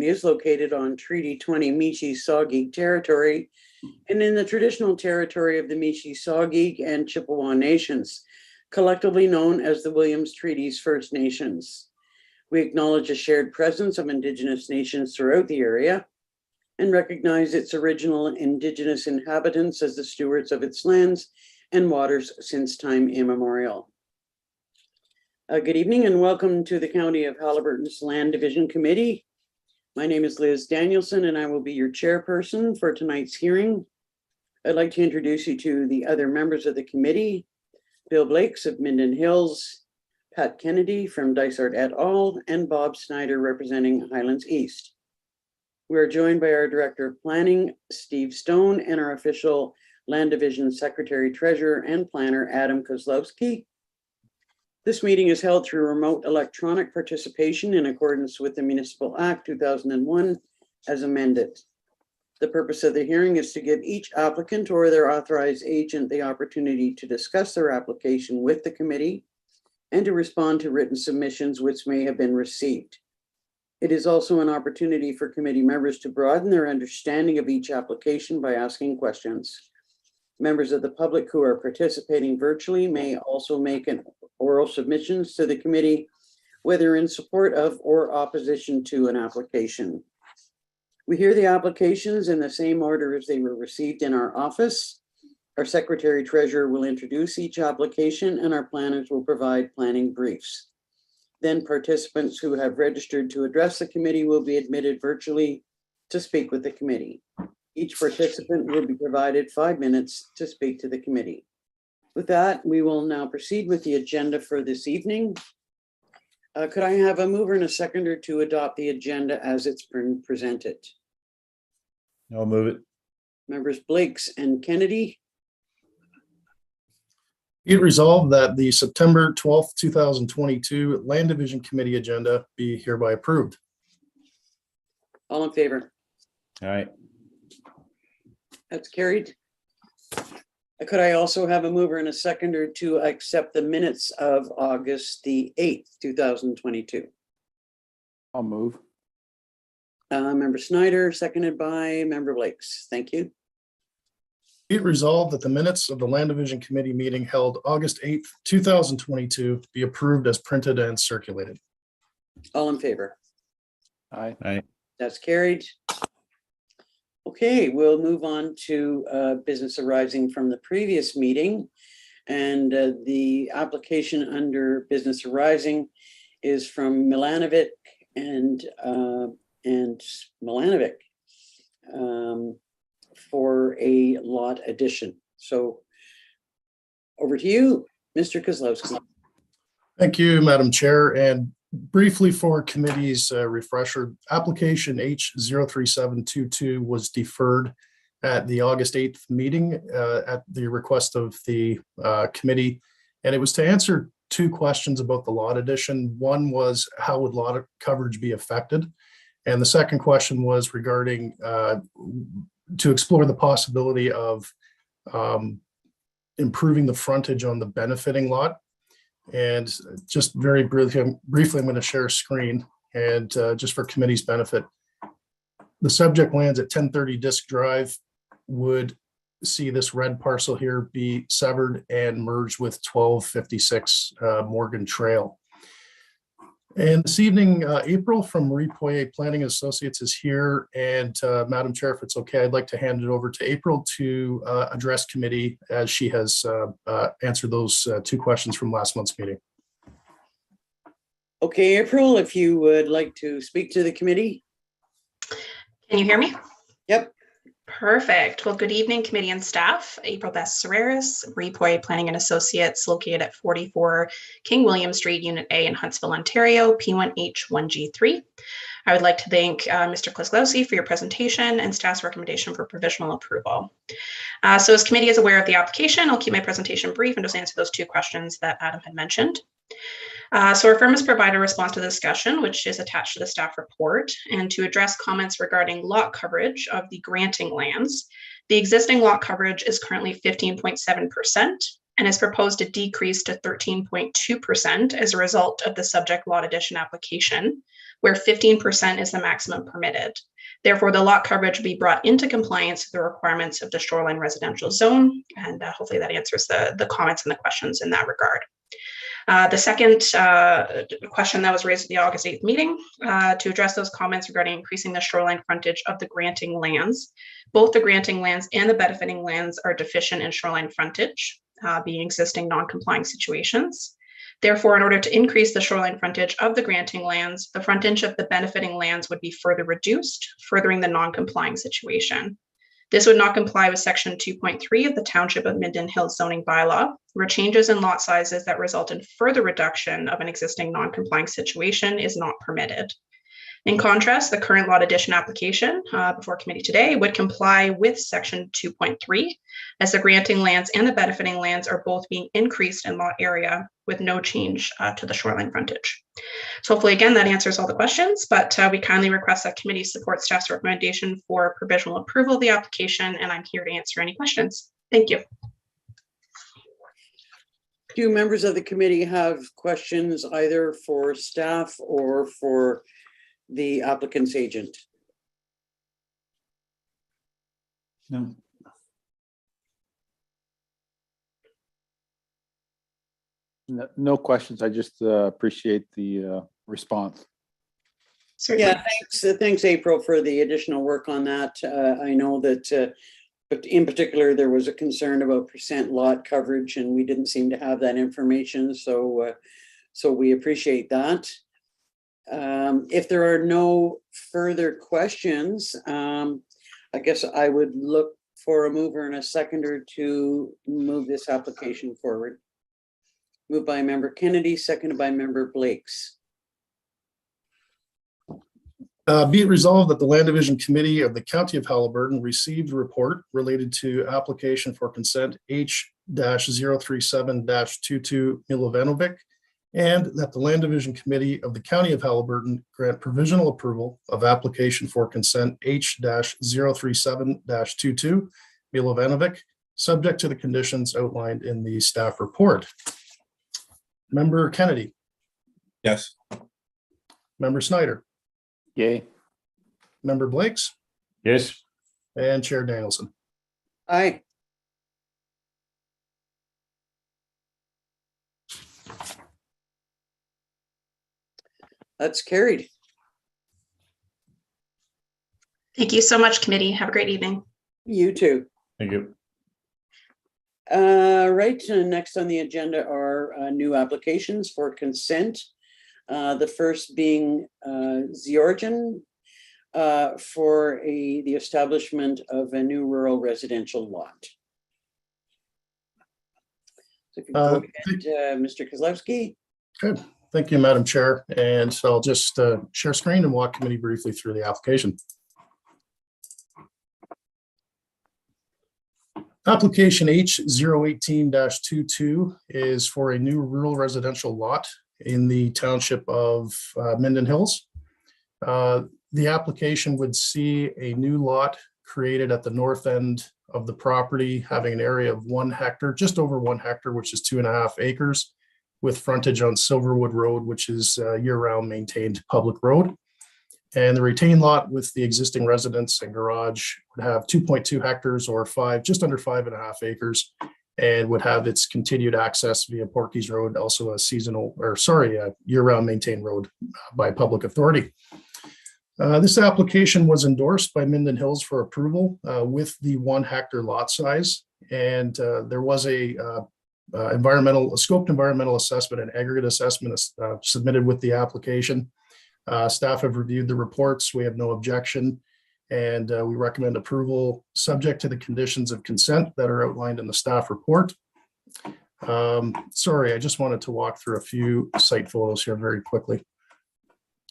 is located on Treaty 20 Michi-Saugeag territory and in the traditional territory of the Michi-Saugeag and Chippewa Nations, collectively known as the Williams Treaties First Nations. We acknowledge a shared presence of Indigenous nations throughout the area and recognize its original Indigenous inhabitants as the stewards of its lands and waters since time immemorial. Good evening and welcome to the County of Haliburton's Land Division Committee. My name is Liz Danielson and I will be your chairperson for tonight's hearing. I'd like to introduce you to the other members of the committee: Bill Blakes of Minden Hills, Pat Kennedy from Dysart et al., and Bob Snyder representing Highlands East. We are joined by our Director of Planning, Steve Stone, and our official Land Division Secretary, Treasurer, and Planner, Adam Kozlowski. This meeting is held through remote electronic participation in accordance with the Municipal Act 2001 as amended. The purpose of the hearing is to give each applicant or their authorized agent the opportunity to discuss their application with the committee and to respond to written submissions which may have been received. It is also an opportunity for committee members to broaden their understanding of each application by asking questions. Members of the public who are participating virtually may also make an oral submissions to the committee, whether in support of or opposition to an application. We hear the applications in the same order as they were received in our office. Our Secretary Treasurer will introduce each application and our planners will provide planning briefs. Then participants who have registered to address the committee will be admitted virtually to speak with the committee. Each participant will be provided 5 minutes to speak to the committee. With that, we will now proceed with the agenda for this evening. Could I have a mover and a seconder to adopt the agenda as it's been presented? I'll move it. Members Blakes and Kennedy. Be it resolved that the September 12th, 2022 Land Division Committee agenda be hereby approved. All in favor? All right. That's carried. Could I also have a mover and a seconder to accept the minutes of August the 8th, 2022? I'll move. Member Snyder, seconded by Member Blakes. Thank you. Be it resolved that the minutes of the Land Division Committee meeting held August 8th, 2022 be approved as printed and circulated. All in favor? Aye. Aye. That's carried. Okay, we'll move on to business arising from the previous meeting. And the application under business arising is from Milanovic and Milanovic for a lot addition. So over to you, Mr. Kozlowski. Thank you, Madam Chair. And briefly for committee's refresher, application H03722 was deferred at the August 8th meeting at the request of the committee. And it was to answer two questions about the lot addition. One was, how would lot coverage be affected? And the second question was regarding to explore the possibility of improving the frontage on the benefiting lot. And just very briefly, I'm going to share a screen and just for committee's benefit, the subject lands at 1030 Disc Drive would see this red parcel here be severed and merged with 1256 Morgan Trail. And this evening, April from Ripoye Planning Associates is here. And Madam Chair, if it's okay, I'd like to hand it over to April to address committee as she has answered those two questions from last month's meeting. Okay, April, if you would like to speak to the committee. Can you hear me? Yep. Perfect. Well, good evening, committee and staff. April Beth Serreris, Ripoye Planning and Associates, located at 44 King William Street, Unit A in Huntsville, Ontario, P1H1G3. I would like to thank Mr. Kozlowski for your presentation and staff's recommendation for provisional approval. So as committee is aware of the application, I'll keep my presentation brief and just answer those two questions that Adam had mentioned. So our firm has provided a response to the discussion, which is attached to the staff report, and to address comments regarding lot coverage of the granting lands. The existing lot coverage is currently 15.7% and is proposed to decrease to 13.2% as a result of the subject lot addition application, where 15% is the maximum permitted. Therefore, the lot coverage will be brought into compliance with the requirements of the Shoreline residential zone. And hopefully that answers the comments and the questions in that regard. The second question that was raised at the August 8th meeting to address those comments regarding increasing the shoreline frontage of the granting lands. Both the granting lands and the benefiting lands are deficient in shoreline frontage, being existing non-complying situations. Therefore, in order to increase the shoreline frontage of the granting lands, the frontage of the benefiting lands would be further reduced, furthering the non-complying situation. This would not comply with section 2.3 of the Township of Minden Hills zoning bylaw, where changes in lot sizes that result in further reduction of an existing non-complying situation is not permitted. In contrast, the current lot addition application before committee today would comply with section 2.3, as the granting lands and the benefiting lands are both being increased in lot area with no change to the shoreline frontage. So hopefully, again, that answers all the questions, but we kindly request that committee support staff's recommendation for provisional approval of the application, and I'm here to answer any questions. Thank you. Do members of the committee have questions either for staff or for the applicant's agent? No. No questions. I just appreciate the response. Certainly. Yeah, thanks, April, for the additional work on that. I know that, but in particular, there was a concern about percent lot coverage, and we didn't seem to have that information. So we appreciate that. If there are no further questions, I guess I would look for a mover and a seconder to move this application forward. Moved by Member Kennedy, seconded by Member Blakes. Be it resolved that the Land Division Committee of the County of Haliburton received a report related to application for consent H-037-22 Milovanovic, and that the Land Division Committee of the County of Haliburton grant provisional approval of application for consent H-037-22 Milovanovic, subject to the conditions outlined in the staff report. Member Kennedy. Yes. Member Snyder. Yay. Member Blakes. Yes. And Chair Danielson. Aye. That's carried. Thank you so much, committee. Have a great evening. You too. Thank you. Right, next on the agenda are new applications for consent. The first being Ziorgen for the establishment of a new rural residential lot. So if you go ahead, Mr. Kozlowski. Good. Thank you, Madam Chair. And so I'll just share screen and walk committee briefly through the application. Application H-018-22 is for a new rural residential lot in the township of Minden Hills. The application would see a new lot created at the north end of the property, having an area of 1 hectare, just over 1 hectare, which is 2.5 acres, with frontage on Silverwood Road, which is a year-round maintained public road. And the retained lot with the existing residence and garage would have 2.2 hectares or just under 5.5 acres, and would have its continued access via Porky's Road, also a year-round maintained road by public authority. This application was endorsed by Minden Hills for approval with the 1 hectare lot size. And there was a scoped environmental assessment and aggregate assessment submitted with the application. Staff have reviewed the reports. We have no objection, and we recommend approval subject to the conditions of consent that are outlined in the staff report. Sorry, I just wanted to walk through a few site photos here very quickly.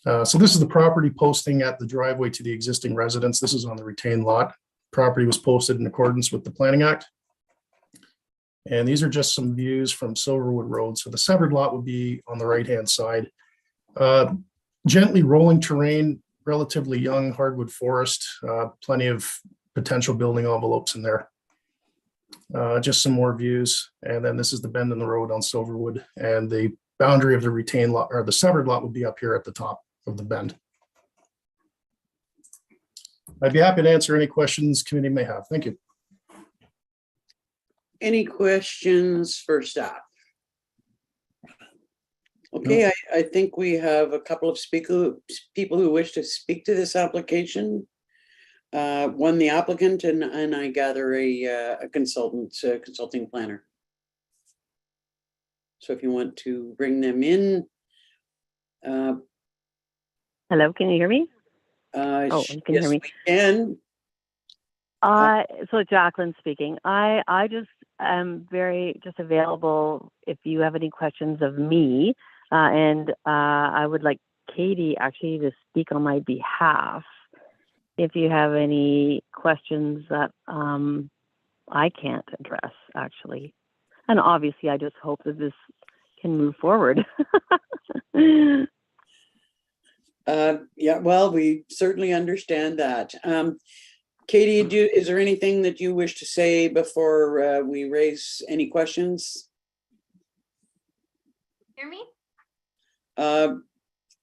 So this is the property posting at the driveway to the existing residence. This is on the retained lot. Property was posted in accordance with the Planning Act. And these are just some views from Silverwood Road. So the severed lot would be on the right-hand side. Gently rolling terrain, relatively young hardwood forest, plenty of potential building envelopes in there. Just some more views. And then this is the bend in the road on Silverwood, and the boundary of the retained lot or the severed lot would be up here at the top of the bend. I'd be happy to answer any questions committee may have. Thank you. Any questions for staff? Okay, I think we have a couple of people who wish to speak to this application. One, the applicant, and I gather a consulting planner. So if you want to bring them in. Hello, can you hear me? You can yes, hear me. we can. So Jacqueline speaking. I just am just available if you have any questions of me, and I would like Katie actually to speak on my behalf. If you have any questions that I can't address, actually, and obviously I just hope that this can move forward. Yeah, well, we certainly understand that. Katie, is there anything that you wish to say before we raise any questions? Hear me?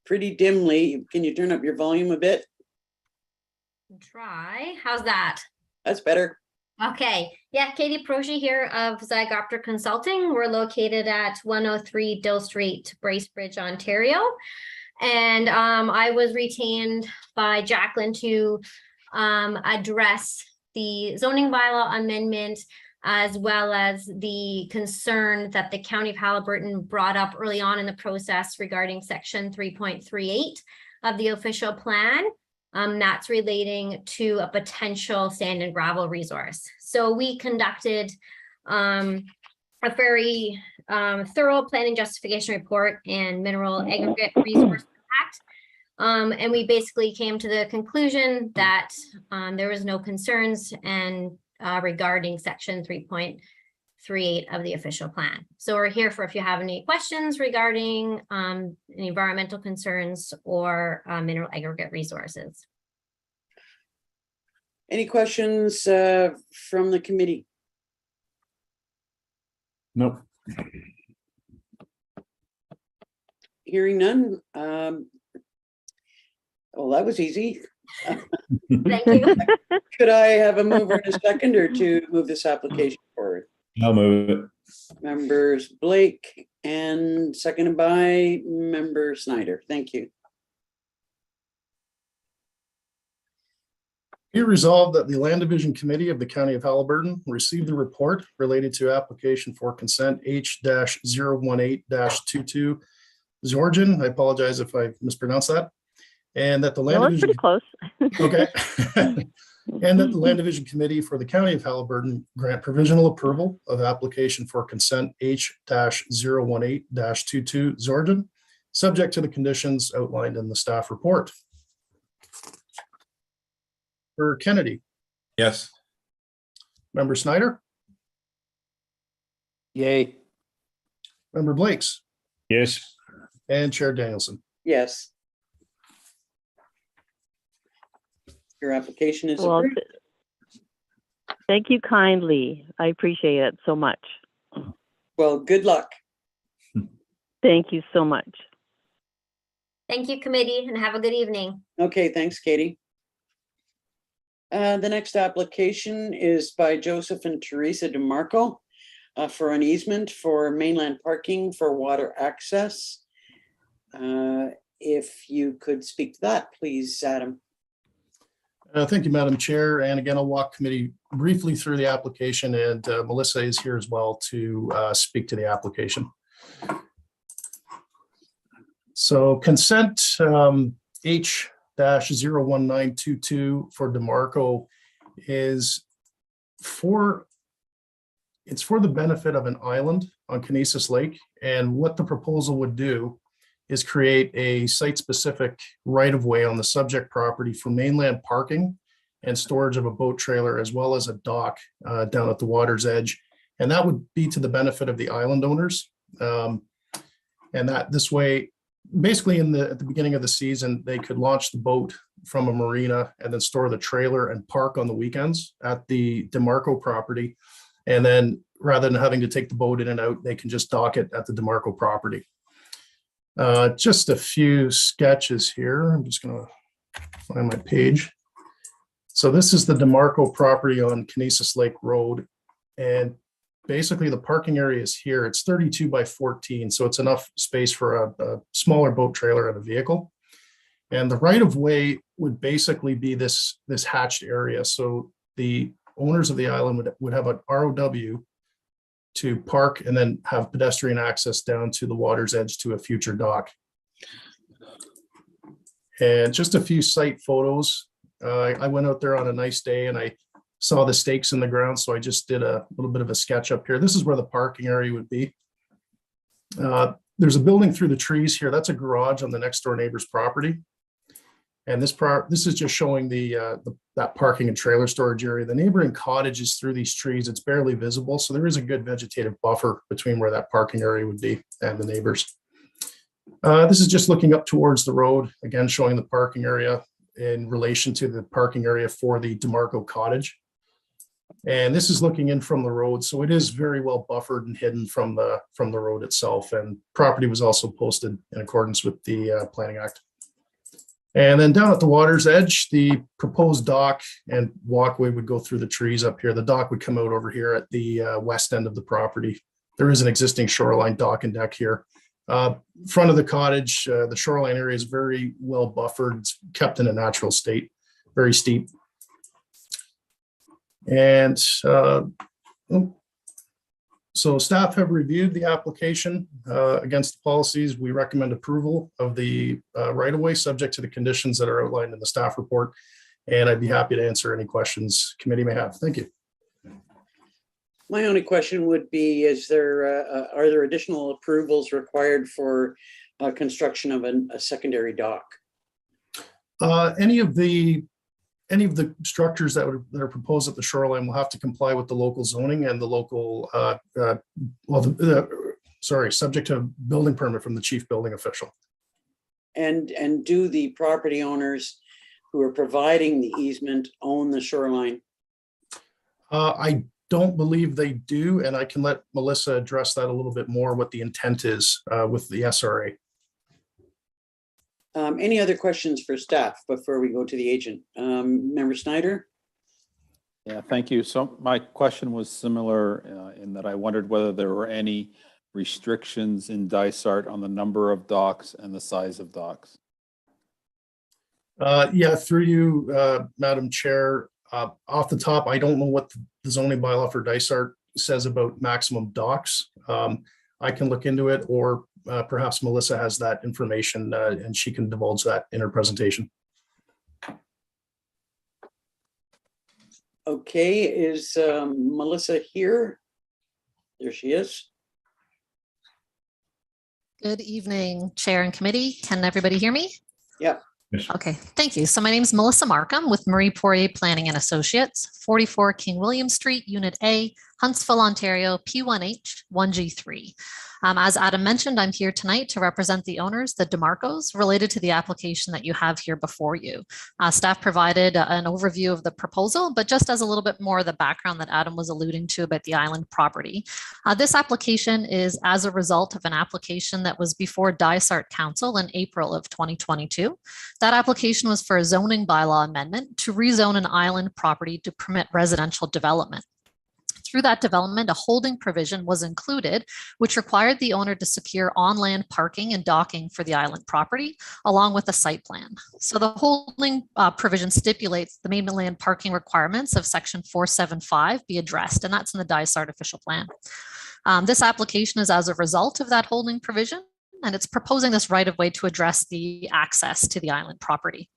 Pretty dimly. Can you turn up your volume a bit? Try. How's that? That's better. Okay. Yeah, Katie Proshi here of Zygopter Consulting. We're located at 103 Dill Street, Bracebridge, Ontario. And I was retained by Jacqueline to address the zoning bylaw amendment, as well as the concern that the County of Haliburton brought up early on in the process regarding section 3.38 of the official plan. That's relating to a potential sand and gravel resource. So we conducted a very thorough planning justification report and mineral aggregate resource impact. And we basically came to the conclusion that there was no concerns and regarding section 3.38 of the official plan. So we're here for if you have any questions regarding any environmental concerns or mineral aggregate resources. Any questions from the committee? Nope. Hearing none. Well, that was easy. Thank you. Could I have a mover and a seconder to move this application forward? I'll move it. Members Blake and seconded by Member Snyder. Thank you. Be resolved that the Land Division Committee of the County of Haliburton received the report related to application for consent H-018-22 Zorgen. I apologize if I mispronounced that. And that the Land No, it's Division. pretty close. Okay. And that the Land Division Committee for the County of Haliburton grant provisional approval of application for consent H-018-22 Zorgen, subject to the conditions outlined in the staff report. For Kennedy, Yes. Member Snyder, Yay. Member Blakes, Yes. and Chair Danielson. Yes. Your application is Well, approved. thank you kindly. I appreciate it so much. Well, good luck. Thank you so much. Thank you, committee, and have a good evening. Okay, thanks, Katie. The next application is by Joseph and Teresa DeMarco for an easement for mainland parking for water access. If you could speak to that, please, Adam. Thank you, Madam Chair. And again, I'll walk committee briefly through the application, and Melissa is here as well to speak to the application. So consent H-01922 for DeMarco is for the benefit of an island on Conesus Lake. And what the proposal would do is create a site-specific right-of-way on the subject property for mainland parking and storage of a boat trailer, as well as a dock down at the water's edge. And that would be to the benefit of the island owners. And that this way, basically at the beginning of the season, they could launch the boat from a marina and then store the trailer and park on the weekends at the DeMarco property. And then rather than having to take the boat in and out, they can just dock it at the DeMarco property. Just a few sketches here. I'm just going to find my page. So this is the DeMarco property on Canisius Lake Road. And basically the parking area is here. It's 32 by 14. So it's enough space for a smaller boat trailer and a vehicle. And the right of way would basically be this hatched area. So the owners of the island would have an ROW to park and then have pedestrian access down to the water's edge to a future dock. And just a few site photos. I went out there on a nice day and I saw the stakes in the ground. So I just did a little bit of a sketch up here. This is where the parking area would be. There's a building through the trees here. That's a garage on the next door neighbor's property. And this is just showing that parking and trailer storage area. The neighboring cottage is through these trees. It's barely visible. So there is a good vegetative buffer between where that parking area would be and the neighbors. This is just looking up towards the road, again, showing the parking area in relation to the parking area for the DeMarco cottage. And this is looking in from the road. So it is very well buffered and hidden from the road itself. And property was also posted in accordance with the Planning Act. And then down at the water's edge, the proposed dock and walkway would go through the trees up here. The dock would come out over here at the west end of the property. There is an existing shoreline dock and deck here. Front of the cottage, the shoreline area is very well buffered. It's kept in a natural state, very steep. And so staff have reviewed the application against the policies. We recommend approval of the right-of-way subject to the conditions that are outlined in the staff report. And I'd be happy to answer any questions committee may have. Thank you. My only question would be, are there additional approvals required for construction of a secondary dock? Any of the structures that are proposed at the shoreline will have to comply with the local zoning and the local, subject to building permit from the chief building official. And do the property owners who are providing the easement own the shoreline? I don't believe they do, and I can let Melissa address that a little bit more, what the intent is with the SRA. Any other questions for staff before we go to the agent? Member Snyder? Yeah, thank you. So my question was similar in that I wondered whether there were any restrictions in Dysart on the number of docks and the size of docks. Yeah, through you, Madam Chair. Off the top, I don't know what the zoning bylaw for Dysart says about maximum docks. I can look into it, or perhaps Melissa has that information and she can divulge that in her presentation. Okay, is Melissa here? There she is. Good evening, Chair and Committee. Can everybody hear me? Yeah. Okay, thank you. So my name is Melissa Markham with Marie Poirier Planning and Associates, 44 King William Street, Unit A, Huntsville, Ontario, P1H 1G3. As Adam mentioned, I'm here tonight to represent the owners, the DeMarcos, related to the application that you have here before you. Staff provided an overview of the proposal, but just as a little bit more of the background that Adam was alluding to about the island property. This application is as a result of an application that was before Dysart Council in April of 2022. That application was for a zoning bylaw amendment to rezone an island property to permit residential development. Through that development, a holding provision was included, which required the owner to secure on-land parking and docking for the island property, along with a site plan. So the holding provision stipulates the mainland parking requirements of section 475 be addressed, and that's in the Dysart official plan. This application is as a result of that holding provision, and it's proposing this right-of-way to address the access to the island property.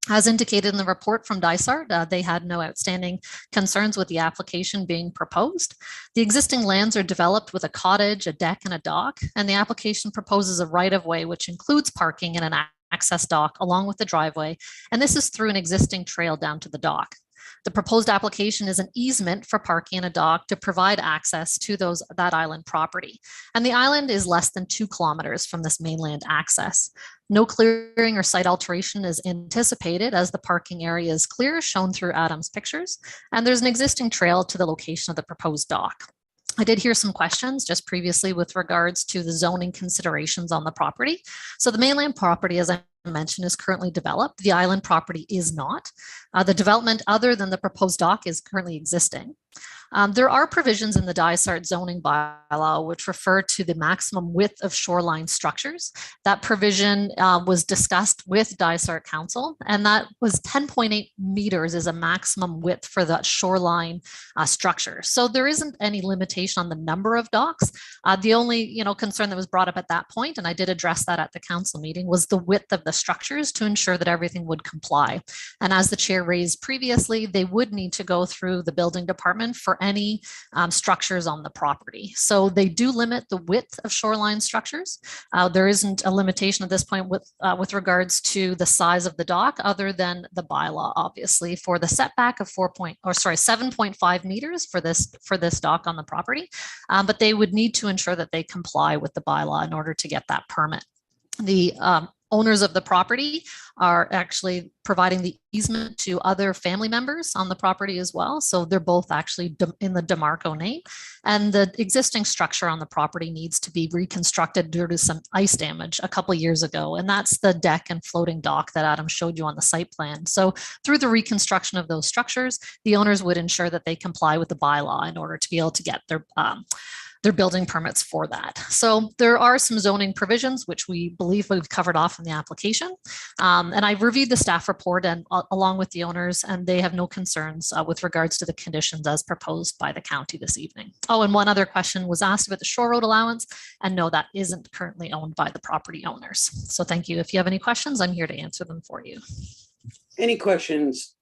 As indicated in the report from Dysart, they had no outstanding concerns with the application being proposed. The existing lands are developed with a cottage, a deck, and a dock, and the application proposes a right-of-way which includes parking and an access dock along with the driveway, and this is through an existing trail down to the dock. The proposed application is an easement for parking and a dock to provide access to that island property. And the island is less than 2 kilometers from this mainland access. No clearing or site alteration is anticipated as the parking area is clear, shown through Adam's pictures, and there's an existing trail to the location of the proposed dock. I did hear some questions just previously with regards to the zoning considerations on the property. So the mainland property, as I mentioned, is currently developed. The island property is not. The development other than the proposed dock is currently existing. There are provisions in the Dysart zoning bylaw which refer to the maximum width of shoreline structures. That provision was discussed with Dysart Council, and that was 10.8 meters is a maximum width for that shoreline structure. So there isn't any limitation on the number of docks. The only concern that was brought up at that point, and I did address that at the council meeting, was the width of the structures to ensure that everything would comply. And as the chair raised previously, they would need to go through the building department for any structures on the property. So they do limit the width of shoreline structures. There isn't a limitation at this point with regards to the size of the dock, other than the bylaw, obviously, for the setback of 7.5 meters for this dock on the property. But they would need to ensure that they comply with the bylaw in order to get that permit. The owners of the property are actually providing the easement to other family members on the property as well. So they're both actually in the DeMarco name. And the existing structure on the property needs to be reconstructed due to some ice damage a couple of years ago. And that's the deck and floating dock that Adam showed you on the site plan. So through the reconstruction of those structures, the owners would ensure that they comply with the bylaw in order to be able to get their building permits for that. So there are some zoning provisions, which we believe we've covered off in the application. And I've reviewed the staff report and along with the owners, and they have no concerns with regards to the conditions as proposed by the county this evening. Oh, and one other question was asked about the shore road allowance, and no, that isn't currently owned by the property owners. So thank you. If you have any questions, I'm here to answer them for you. Any questions?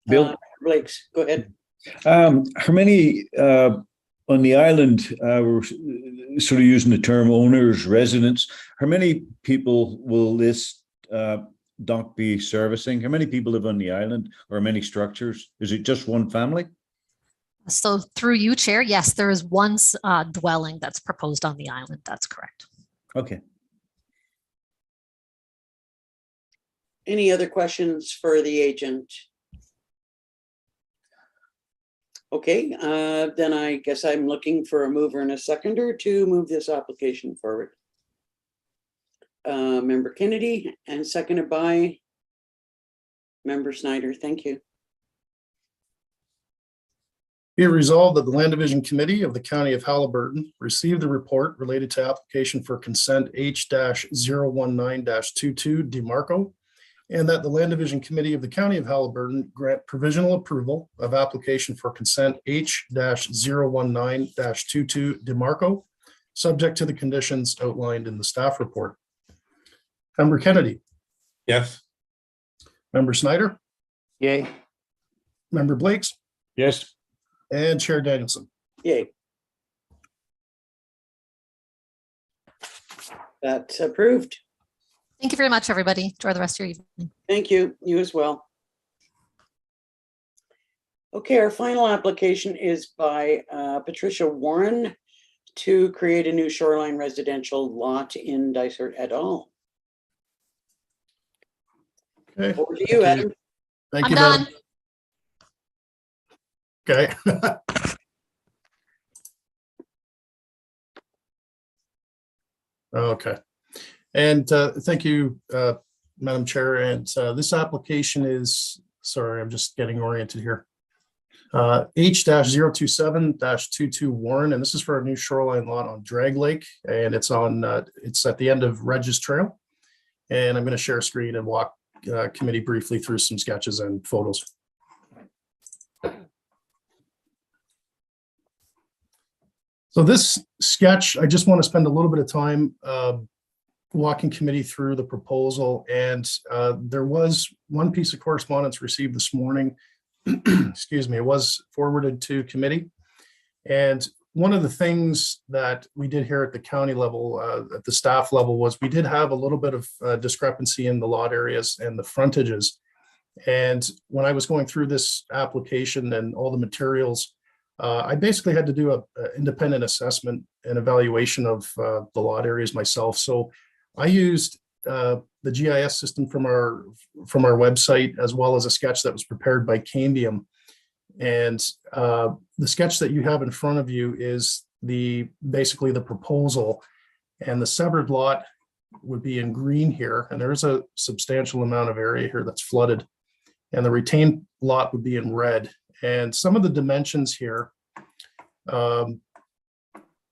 Bill? Blakes, go ahead. How many on the island, we're sort of using the term owners, residents. How many people will this dock be servicing? How many people live on the island, or many structures? Is it just one family? So through you, Chair, yes, there is one dwelling that's proposed on the island. That's correct. Okay. Any other questions for the agent? Okay, then I guess I'm looking for a mover and a seconder to move this application forward. Member Kennedy, and seconded by Member Snyder. Thank you. Be it resolved that the Land Division Committee of the County of Haliburton received the report related to application for consent H-019-22 DeMarco, and that the Land Division Committee of the County of Haliburton grant provisional approval of application for consent H-019-22 DeMarco, subject to the conditions outlined in the staff report. Member Kennedy. Yes. Member Snyder. Yay. Member Blakes. Yes. And Chair Danielson. Yay. That's approved. Thank you very much, everybody. Enjoy the rest of your evening. Thank you. You as well. Okay, our final application is by Patricia Warren to create a new shoreline residential lot in Dysart et al. Okay. Over to you, Adam. Thank I'm you, done. Madam. Okay. Okay. And thank you, Madam Chair. And this application is, sorry, I'm just getting oriented here. H-027-22 Warren, and this is for a new shoreline lot on Drag Lake, and it's at the end of Regis Trail. And I'm going to share a screen and walk committee briefly through some sketches and photos. So this sketch, I just want to spend a little bit of time walking committee through the proposal. And there was one piece of correspondence received this morning. Excuse me, it was forwarded to committee. And one of the things that we did here at the county level, at the staff level, was we did have a little bit of discrepancy in the lot areas and the frontages. And when I was going through this application and all the materials, I basically had to do an independent assessment and evaluation of the lot areas myself. So I used the GIS system from our website, as well as a sketch that was prepared by Cambium. And the sketch that you have in front of you is basically the proposal, and the severed lot would be in green here, and there is a substantial amount of area here that's flooded, and the retained lot would be in red. And some of the dimensions here,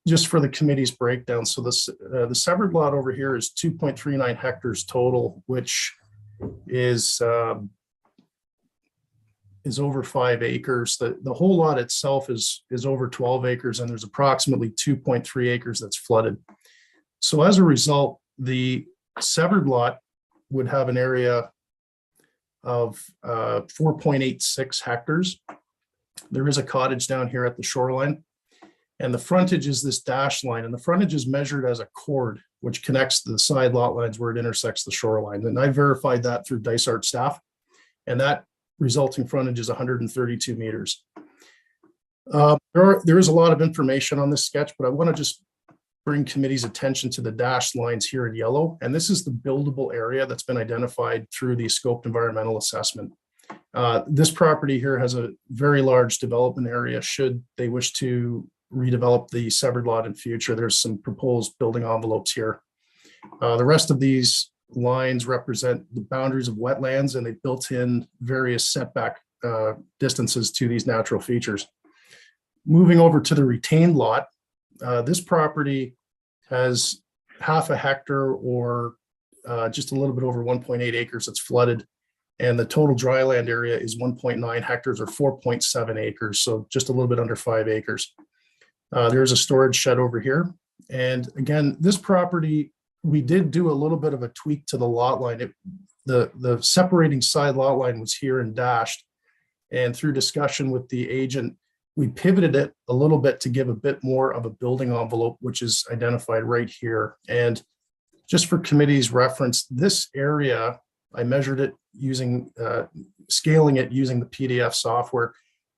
just for the committee's breakdown. So the severed lot over here is 2.39 hectares total, which is over 5 acres. The whole lot itself is over 12 acres, and there's approximately 2.3 acres that's flooded. So as a result, the severed lot would have an area of 4.86 hectares. There is a cottage down here at the shoreline, and the frontage is this dashed line, and the frontage is measured as a chord, which connects the side lot lines where it intersects the shoreline. And I verified that through Dysart staff, and that resulting frontage is 132 meters. There is a lot of information on this sketch, but I want to just bring committee's attention to the dashed lines here in yellow. And this is the buildable area that's been identified through the scoped environmental assessment. This property here has a very large development area should they wish to redevelop the severed lot in future. There's some proposed building envelopes here. The rest of these lines represent the boundaries of wetlands, and they built in various setback distances to these natural features. Moving over to the retained lot, this property has half a hectare, or just a little bit over 1.8 acres that's flooded, and the total dry land area is 1.9 hectares or 4.7 acres, so just a little bit under 5 acres. There's a storage shed over here, and again, this property, we did do a little bit of a tweak to the lot line. The separating side lot line was here and dashed, and through discussion with the agent, we pivoted it a little bit to give a bit more of a building envelope, which is identified right here. And just for committee's reference, this area, I measured it using, scaling it using the PDF software.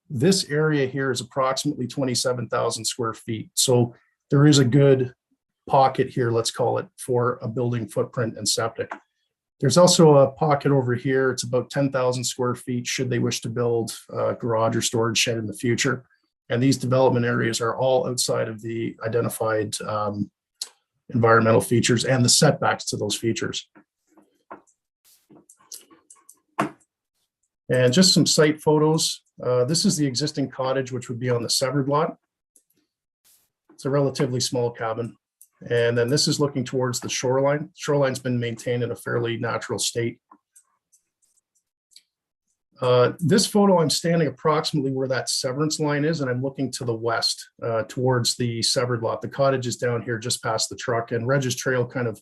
This area here is approximately 27,000 square feet. So there is a good pocket here, let's call it, for a building footprint and septic. There's also a pocket over here. It's about 10,000 square feet should they wish to build a garage or storage shed in the future. And these development areas are all outside of the identified environmental features and the setbacks to those features. And just some site photos. This is the existing cottage, which would be on the severed lot. It's a relatively small cabin. And then this is looking towards the shoreline. Shoreline's been maintained in a fairly natural state. This photo, I'm standing approximately where that severance line is, and I'm looking to the west towards the severed lot. The cottage is down here just past the truck, and Regis Trail kind of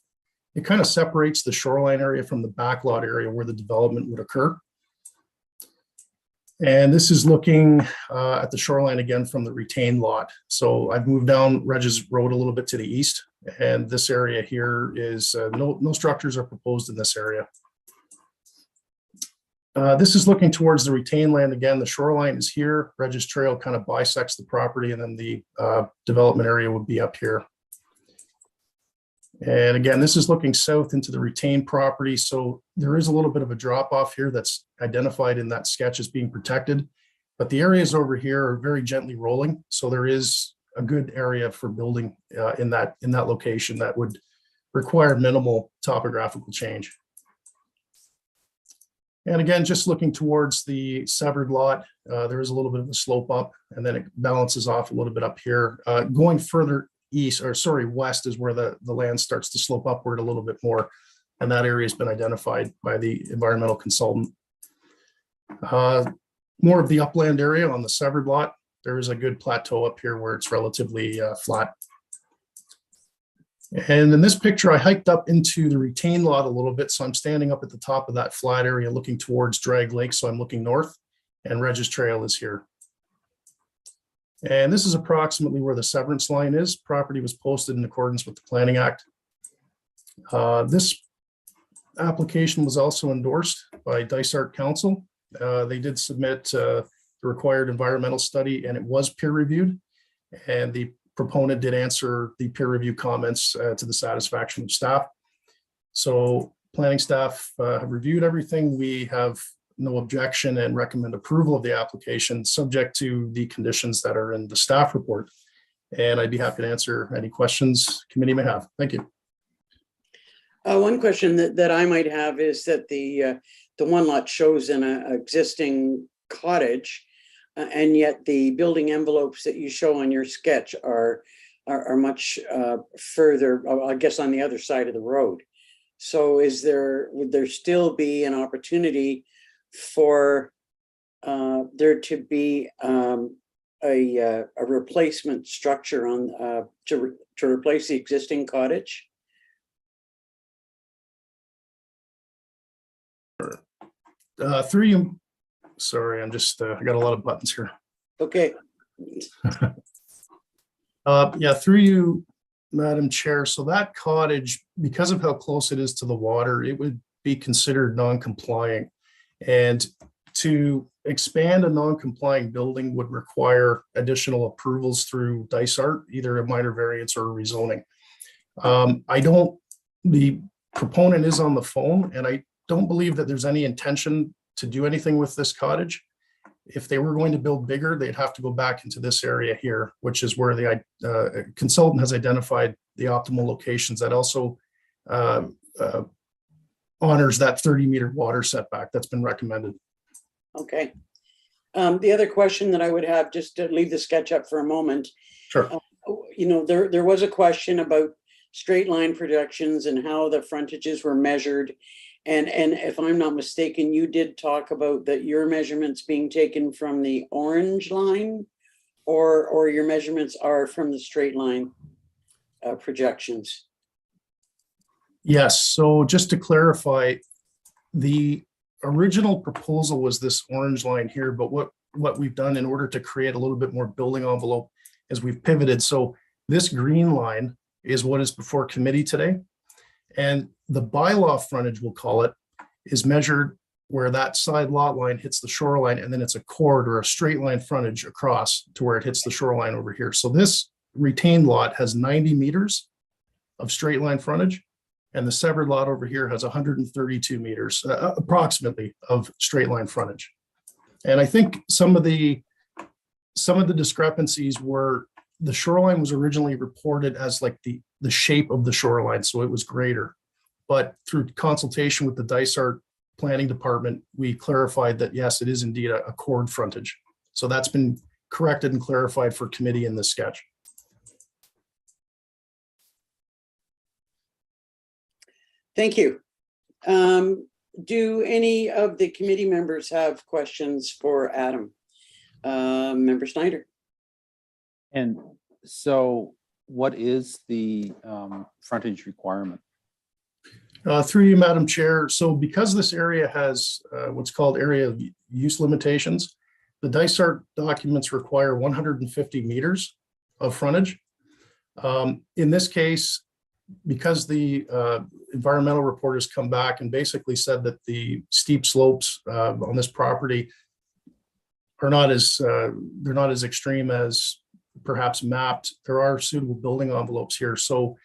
separates the shoreline area from the backlot area where the development would occur. And this is looking at the shoreline again from the retained lot. So I've moved down Regis Road a little bit to the east, and this area here is no structures are proposed in this area. This is looking towards the retained land again. The shoreline is here. Regis Trail kind of bisects the property, and then the development area would be up here. And again, this is looking south into the retained property. So there is a little bit of a drop off here that's identified in that sketch as being protected, but the areas over here are very gently rolling. So there is a good area for building in that location that would require minimal topographical change. And again, just looking towards the severed lot, there is a little bit of a slope up, and then it balances off a little bit up here. Going further west is where the land starts to slope upward a little bit more, and that area has been identified by the environmental consultant. More of the upland area on the severed lot, there is a good plateau up here where it's relatively flat. And in this picture, I hiked up into the retained lot a little bit, so I'm standing up at the top of that flat area looking towards Drag Lake, so I'm looking north, and Regis Trail is here. And this is approximately where the severance line is. Property was posted in accordance with the Planning Act. This application was also endorsed by Dysart Council. They did submit the required environmental study, and it was peer reviewed. And the proponent did answer the peer review comments to the satisfaction of staff. So planning staff have reviewed everything. We have no objection and recommend approval of the application, subject to the conditions that are in the staff report. And I'd be happy to answer any questions committee may have. Thank you. One question that I might have is that the one lot shows an existing cottage, and yet the building envelopes that you show on your sketch are much further, I guess, on the other side of the road. So would there still be an opportunity for there to be a replacement structure on to replace the existing cottage? Through you, sorry, I'm just, I got a lot of buttons here. Okay. Yeah, through you, Madam Chair. So that cottage, because of how close it is to the water, it would be considered non-complying. And to expand a non-complying building would require additional approvals through Dysart, either a minor variance or a rezoning. The proponent is on the phone, and I don't believe that there's any intention to do anything with this cottage. If they were going to build bigger, they'd have to go back into this area here, which is where the consultant has identified the optimal locations that also honors that 30-meter water setback that's been recommended. Okay. The other question that I would have, just to leave the sketch up for a moment. Sure. There was a question about straight line projections and how the frontages were measured. And if I'm not mistaken, you did talk about that your measurements being taken from the orange line, or your measurements are from the straight line projections. Yes. So just to clarify, the original proposal was this orange line here, but what we've done in order to create a little bit more building envelope is we've pivoted. So this green line is what is before committee today. And the bylaw frontage, we'll call it, is measured where that side lot line hits the shoreline, and then it's a chord or a straight line frontage across to where it hits the shoreline over here. So this retained lot has 90 meters of straight line frontage, and the severed lot over here has 132 meters, approximately, of straight line frontage. And I think some of the discrepancies were the shoreline was originally reported as like the shape of the shoreline, so it was greater. But through consultation with the Dysart Planning Department, we clarified that yes, it is indeed a chord frontage. So that's been corrected and clarified for committee in this sketch. Thank you. Do any of the committee members have questions for Adam? Member Snyder. And so what is the frontage requirement? Through you, Madam Chair. So because this area has what's called area of use limitations, the Dysart documents require 150 meters of frontage. In this case, because the environmental report has come back and basically said that the steep slopes on this property are not as they're not as extreme as perhaps mapped, there are suitable building envelopes here. So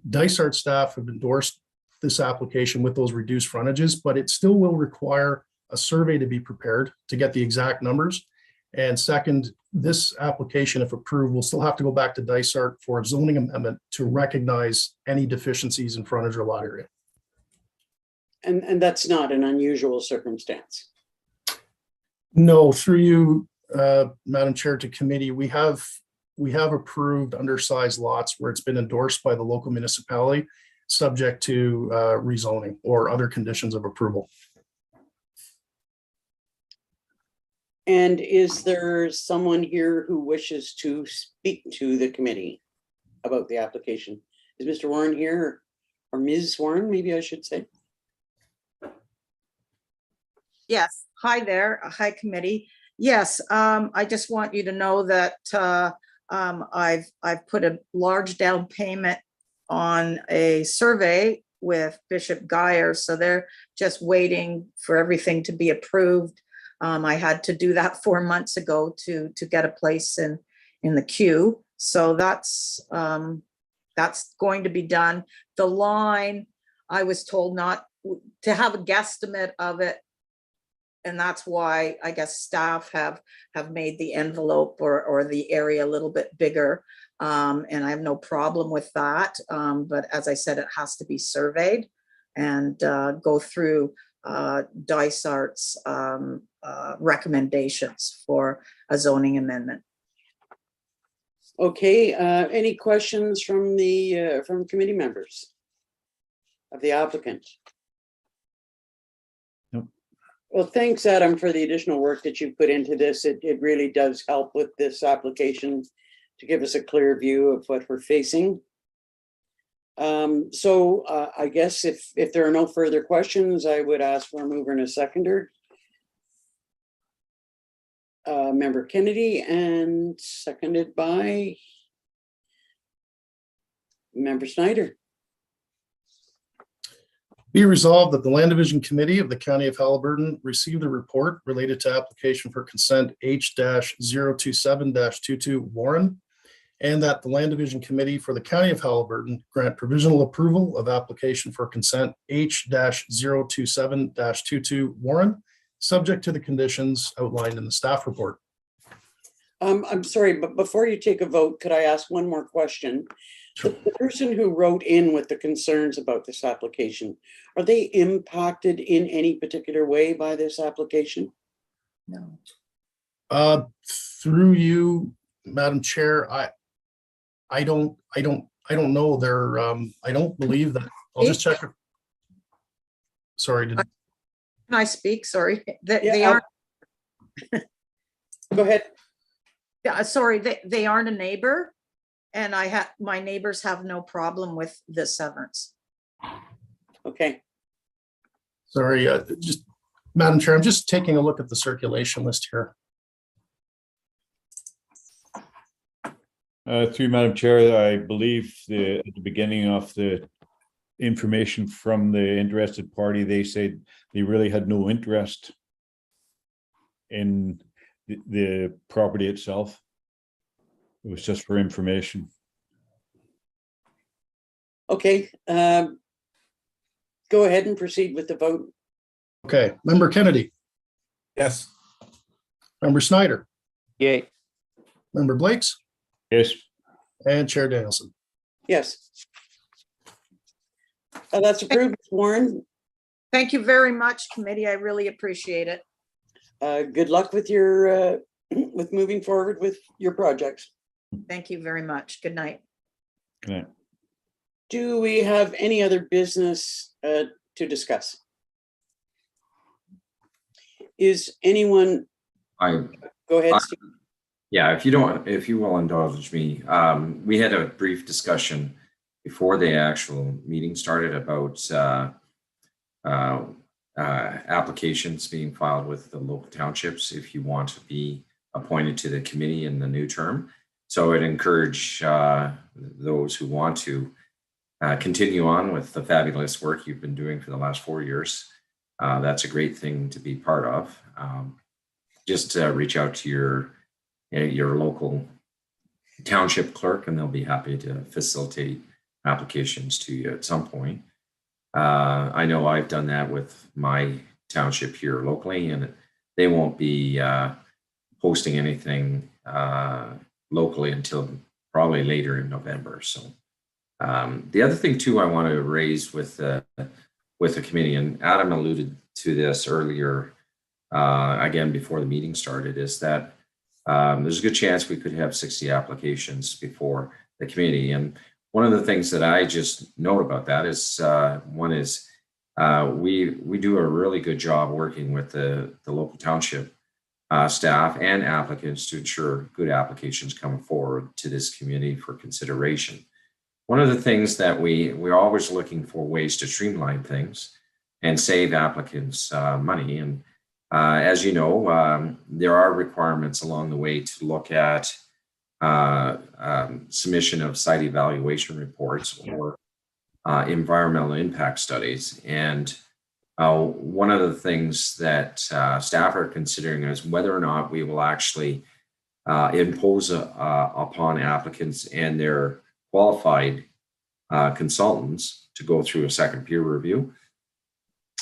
Dysart staff have endorsed this application with those reduced frontages, but it still will require a survey to be prepared to get the exact numbers. And second, this application, if approved, will still have to go back to Dysart for a zoning amendment to recognize any deficiencies in frontage or lot area. And that's not an unusual circumstance. No, through you, Madam Chair, to committee, we have approved undersized lots where it's been endorsed by the local municipality, subject to rezoning or other conditions of approval. And is there someone here who wishes to speak to the committee about the application? Is Mr. Warren here, or Ms. Warren, maybe I should say? Yes, hi there, hi committee. Yes, I just want you to know that I've put a large down payment on a survey with Bishop Geyer, so they're just waiting for everything to be approved. I had to do that 4 months ago to get a place in the queue, so that's going to be done. The line, I was told not to have a guesstimate of it And that's why I guess staff have made the envelope or the area a little bit bigger. And I have no problem with that. But as I said, it has to be surveyed and go through Dysart's recommendations for a zoning amendment. Okay, any questions from the from committee members of the applicant? Nope. Well, thanks, Adam, for the additional work that you put into this. It really does help with this application to give us a clear view of what we're facing. So I guess if there are no further questions, I would ask for a mover and a seconder. Member Kennedy, and seconded by Member Snyder. Be resolved that the Land Division Committee of the County of Haliburton received a report related to application for consent H-027-22 Warren, and that the Land Division Committee for the County of Haliburton grant provisional approval of application for consent H-027-22 Warren, subject to the conditions outlined in the staff report. I'm sorry, but before you take a vote, could I ask one more question? Sure. The person who wrote in with the concerns about this application, are they impacted in any particular way by this application? No. Through you, Madam Chair, I don't know. They're I don't believe that. I'll just check. Sorry, Can I speak? Sorry. They Yeah, aren't. Go ahead. Yeah, sorry, they aren't a neighbor, and my neighbors have no problem with the severance. Okay. Sorry, just Madam Chair, I'm just taking a look at the circulation list here. Through Madam Chair, I believe at the beginning of the information from the interested party, they said they really had no interest in the property itself. It was just for information. Okay. Go ahead and proceed with the vote. Okay, Member Kennedy, Yes. Member Snyder, Yay. Member Blakes, Yes. and Chair Danielson. Yes. That's approved, Warren. Thank you very much, committee. I really appreciate it. Good luck with your with moving forward with your projects. Thank you very much. Good night. Good night. Do we have any other business to discuss? Is anyone? Go ahead, Steve. Yeah, if you will indulge me, we had a brief discussion before the actual meeting started about applications being filed with the local townships if you want to be appointed to the committee in the new term. So I'd encourage those who want to continue on with the fabulous work you've been doing for the last 4 years. That's a great thing to be part of. Just reach out to your local township clerk, and they'll be happy to facilitate applications to you at some point. I know I've done that with my township here locally, and they won't be posting anything locally until probably later in November. So the other thing too I want to raise with the committee, and Adam alluded to this earlier, again before the meeting started, is that there's a good chance we could have 60 applications before the committee. And one of the things that I just note about that is one is we do a really good job working with the local township staff and applicants to ensure good applications come forward to this community for consideration. One of the things that we're always looking for ways to streamline things and save applicants money. And as you know, there are requirements along the way to look at submission of site evaluation reports or environmental impact studies. And one of the things that staff are considering is whether or not we will actually impose upon applicants and their qualified consultants to go through a second peer review.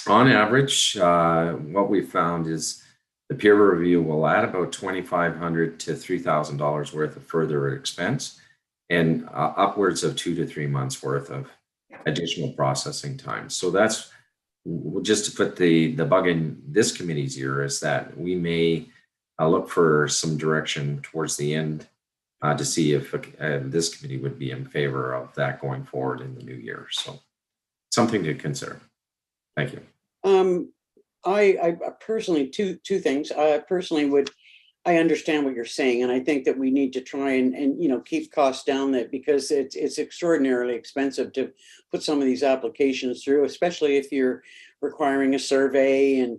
On average, what we found is the peer review will add about $2,500 to $3,000 worth of further expense and upwards of 2 to 3 months worth of additional processing time. So that's just to put the bug in this committee's ear, is that we may look for some direction towards the end to see if this committee would be in favor of that going forward in the new year. So something to consider. Thank you. I personally, two things. I understand what you're saying, and I think that we need to try and keep costs down, that because it's extraordinarily expensive to put some of these applications through, especially if you're requiring a survey. And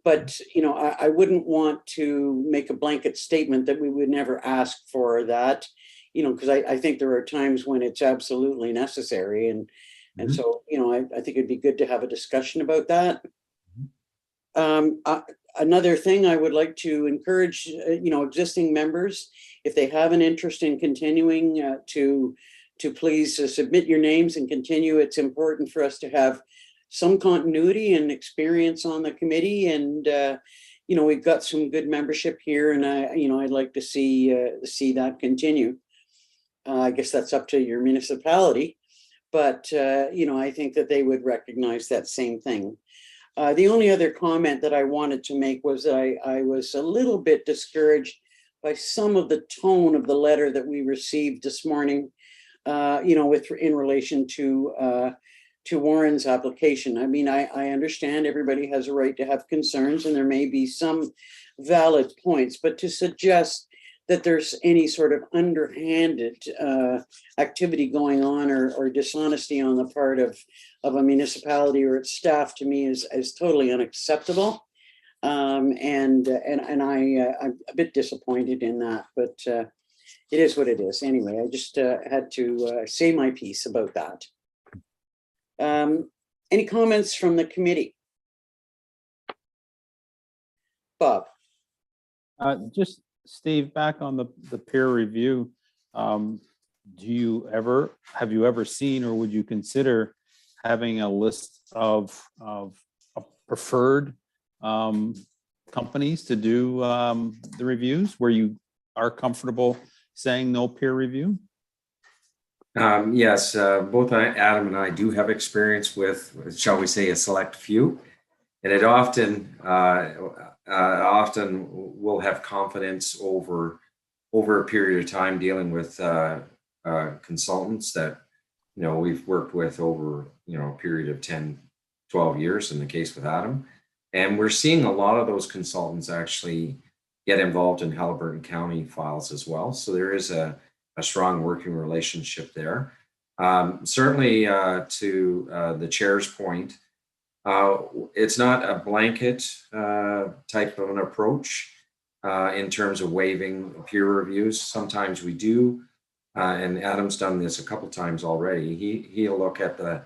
but I wouldn't want to make a blanket statement that we would never ask for that, because I think there are times when it's absolutely necessary, and so I think it'd be good to have a discussion about that. Another thing I would like to encourage, existing members, if they have an interest in continuing, to please submit your names and continue. It's important for us to have some continuity and experience on the committee, and we've got some good membership here, and I'd like to see that continue. I guess that's up to your municipality, but I think that they would recognize that same thing. The only other comment that I wanted to make was I was a little bit discouraged by some of the tone of the letter that we received this morning, in relation to Warren's application. I mean, I understand everybody has a right to have concerns, and there may be some valid points, but to suggest that there's any sort of underhanded activity going on or dishonesty on the part of a municipality or its staff, to me is totally unacceptable. And I'm a bit disappointed in that, but it is what it is. Anyway, I just had to say my piece about that. Any comments from the committee? Bob? Just Steve, back on the peer review, have you ever seen, or would you consider having a list of preferred companies to do the reviews where you are comfortable saying no peer review? Yes, both Adam and I do have experience with, shall we say, a select few, and it often will have confidence over a period of time dealing with consultants that we've worked with over a period of 10, 12 years in the case with Adam. And we're seeing a lot of those consultants actually get involved in Haliburton County files as well. So there is a strong working relationship there. Certainly to the chair's point, it's not a blanket type of an approach in terms of waiving peer reviews. Sometimes we do, and Adam's done this a couple times already. He'll look at the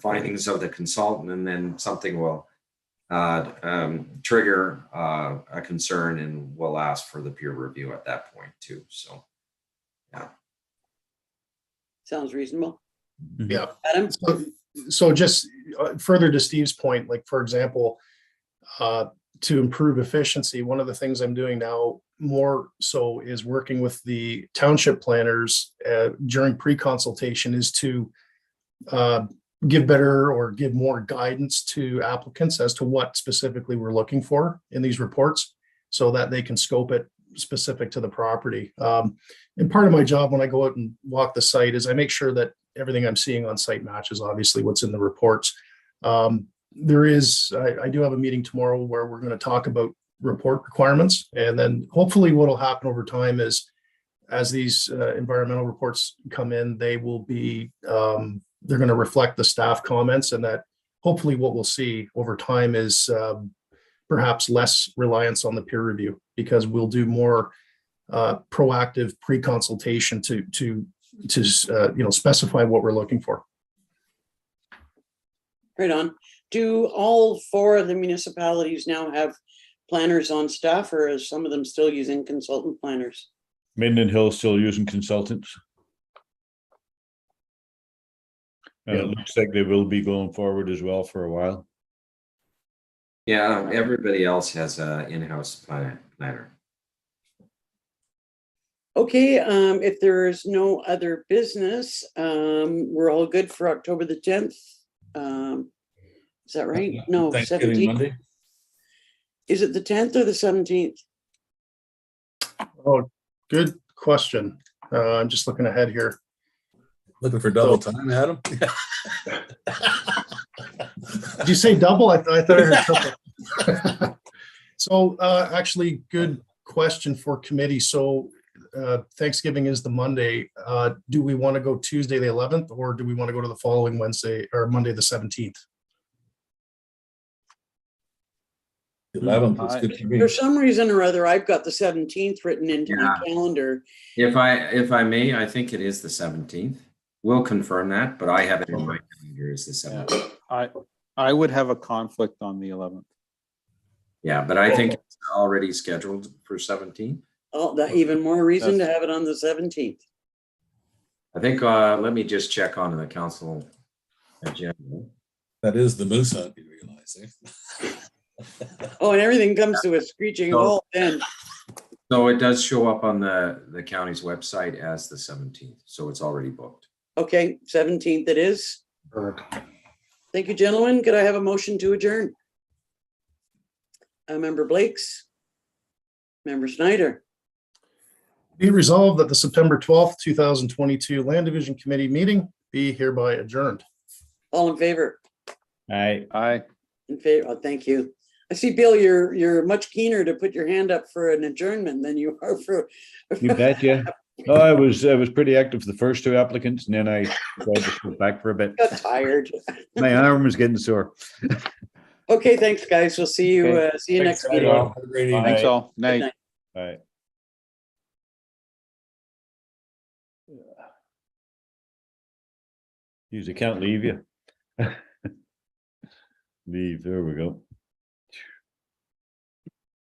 findings of the consultant, and then something will trigger a concern, and we'll ask for the peer review at that point too. So, yeah. Sounds reasonable. Yeah. Adam? So just further to Steve's point, like, for example, to improve efficiency, one of the things I'm doing now more so is working with the township planners during pre-consultation is to give better or give more guidance to applicants as to what specifically we're looking for in these reports, so that they can scope it specific to the property. And part of my job when I go out and walk the site is I make sure that everything I'm seeing on site matches obviously what's in the reports. I do have a meeting tomorrow where we're going to talk about report requirements, and then hopefully what will happen over time is, as these environmental reports come in, they will be they're going to reflect the staff comments, and that hopefully what we'll see over time is perhaps less reliance on the peer review, because we'll do more proactive pre-consultation to specify what we're looking for. Right on. Do all 4 of the municipalities now have planners on staff, or is some of them still using consultant planners? Minden Hill still using consultants. And it Yeah. looks like they will be going forward as well for a while. Yeah, everybody else has a in-house planner. Okay, if there's no other business, we're all good for October the 10th. Is that right? No, Thanksgiving 17th. Monday. Is it the 10th or the 17th? Oh, good question. I'm just looking ahead here. Looking for double time, Adam? Did you say double? I thought I heard triple. So actually, good question for committee. So Thanksgiving is the Monday. Do we want to go Tuesday, the 11th, or do we want to go to the following Wednesday or Monday, the 17th? 11th is good for me. For some reason or other, I've got the 17th written into my Yeah. calendar. If I may, I think it is the 17th. We'll confirm that, but I have it in my calendar as the 17th. I would have a conflict on the 11th. Yeah, but I think it's already scheduled for 17th. Oh, that even more reason to have it on the 17th. I think, let me just check on the council agenda. That is the moose hunt, you realize, eh? Oh, and everything comes to a screeching So- halt then. So it does show up on the county's website as the 17th, so it's already booked. Okay, 17th it is. Thank you, gentlemen. Could I have a motion to adjourn? Member Blakes. Member Snyder. Be resolved that the September 12th, 2022 Land Division Committee meeting be hereby adjourned. All in favor? Aye. In favor. Oh, thank you. I see, Bill, you're much keener to put your hand up for an adjournment than you are for. You bet, yeah. Oh, I was pretty active the first two applicants, and then I tried to go back for a bit. Got tired. My arm was getting sore. Okay, thanks, guys. We'll see you, Okay. see you Thanks, next meeting. Adam. Have a great evening. Thanks all. Good Night. night. All right. Use, I can't leave you. Leave, there we go.